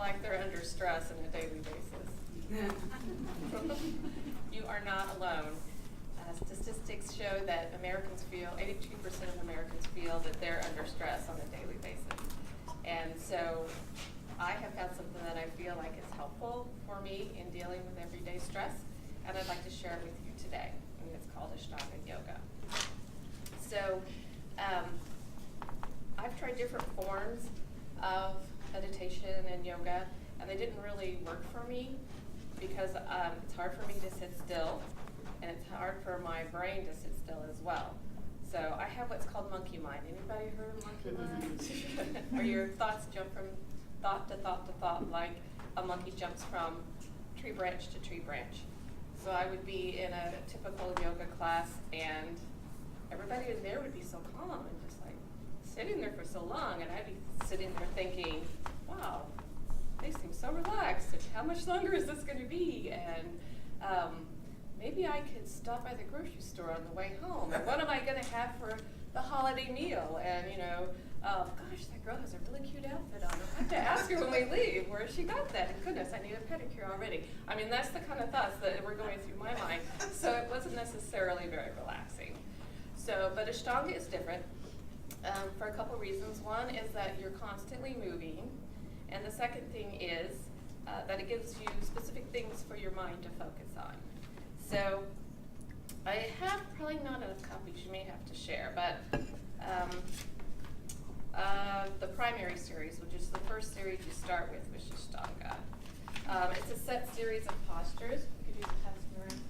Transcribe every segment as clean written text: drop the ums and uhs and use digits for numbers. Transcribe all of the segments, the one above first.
like they're under stress on a daily basis. You are not alone. Statistics show that 82% of Americans feel that they're under stress on a daily basis. And so I have had something that I feel like is helpful for me in dealing with everyday stress, and I'd like to share it with you today. And it's called Ashtanga Yoga. So I've tried different forms of meditation and yoga, and they didn't really work for me because it's hard for me to sit still, and it's hard for my brain to sit still as well. So I have what's called monkey mind. Anybody heard of monkey mind? Where your thoughts jump from thought to thought to thought, like a monkey jumps from tree branch to tree branch. So I would be in a typical yoga class, and everybody in there would be so calm and just like sitting there for so long, and I'd be sitting there thinking, wow, they seem so relaxed, and how much longer is this going to be? And maybe I could stop by the grocery store on the way home, and what am I going to have for the holiday meal? And gosh, that girl has a really cute outfit on. I'll have to ask her when we leave where she got that. And goodness, I need a pedicure already. I mean, that's the kind of thoughts that were going through my mind. So it wasn't necessarily very relaxing. But Ashtanga is different for a couple reasons. One is that you're constantly moving, and the second thing is that it gives you specific things for your mind to focus on. So I have probably not enough copies, you may have to share, but the primary series, which is the first series you start with, which is Ashtanga. It's a set series of postures. We could do the passing around.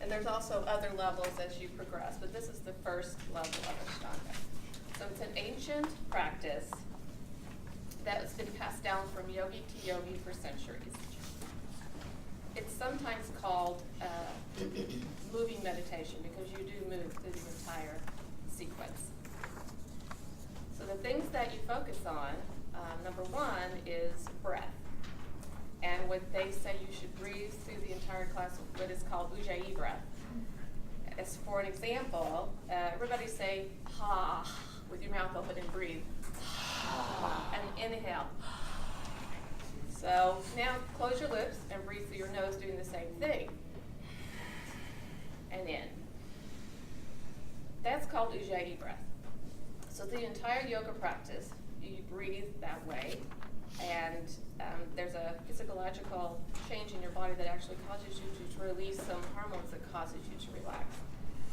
And there's also other levels as you progress, but this is the first level of Ashtanga. So it's an ancient practice that has been passed down from yogi to yogi for centuries. It's sometimes called moving meditation because you do move through the entire sequence. So the things that you focus on, number one is breath. And what they say you should breathe through the entire class, what is called Ujjayi breath. As for an example, everybody say ha with your mouth open and breathe. And inhale. So now close your lips and breathe through your nose doing the same thing. And in. That's called Ujjayi breath. So the entire yoga practice, you breathe that way, and there's a physiological change in your body that actually causes you to release some hormones that causes you to relax.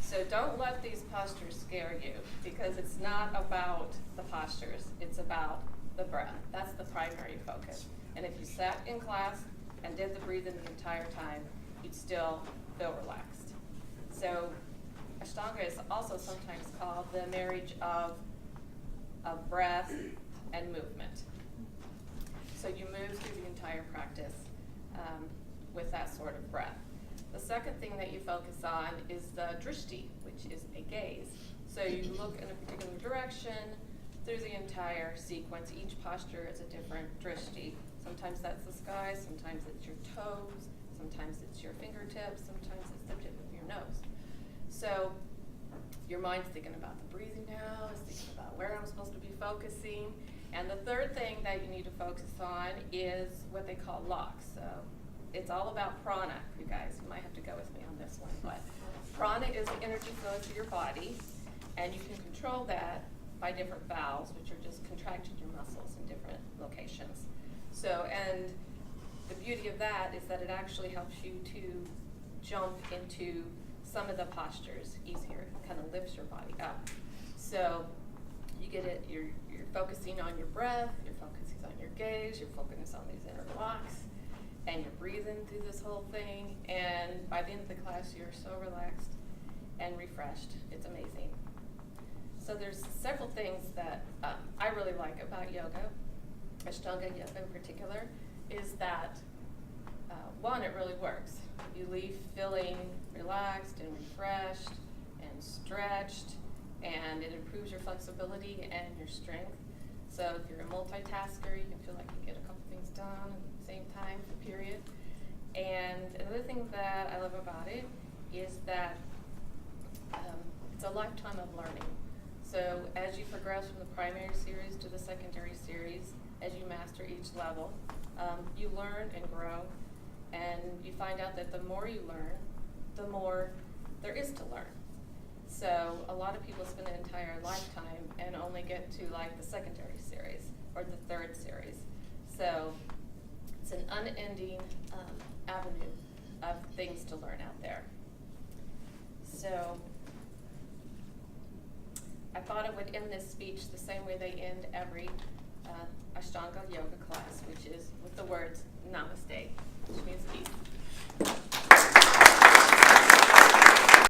So don't let these postures scare you, because it's not about the postures, it's about the breath. That's the primary focus. And if you sat in class and did the breathing the entire time, you'd still feel relaxed. So Ashtanga is also sometimes called the marriage of breath and movement. So you move through the entire practice with that sort of breath. The second thing that you focus on is the drishti, which is a gaze. So you look in a particular direction through the entire sequence. Each posture is a different drishti. Sometimes that's the sky, sometimes it's your toes, sometimes it's your fingertips, sometimes it's the tip of your nose. So your mind's thinking about the breathing now, it's thinking about where I'm supposed to be focusing. And the third thing that you need to focus on is what they call locks. So it's all about prana, you guys. You might have to go with me on this one. But prana is the energy flow through your body, and you can control that by different valves, which are just contracting your muscles in different locations. So, and the beauty of that is that it actually helps you to jump into some of the postures easier. It kind of lifts your body up. So you get it, you're focusing on your breath, you're focusing on your gaze, you're focusing on these inner locks, and you're breathing through this whole thing. And by the end of the class, you're so relaxed and refreshed. It's amazing. So there's several things that I really like about yoga, Ashtanga yoga in particular, is that one, it really works. You leave feeling relaxed and refreshed and stretched, and it improves your flexibility and your strength. So if you're a multitasker, you can feel like you get a couple things done at the same time, period. And another thing that I love about it is that it's a lifetime of learning. So as you progress from the primary series to the secondary series, as you master each level, you learn and grow, and you find out that the more you learn, the more there is to learn. So a lot of people spend an entire lifetime and only get to like the secondary series or the third series. So it's an unending avenue of things to learn out there. So I thought I would end this speech the same way they end every Ashtanga yoga class, which is with the words Namaste, which means peace.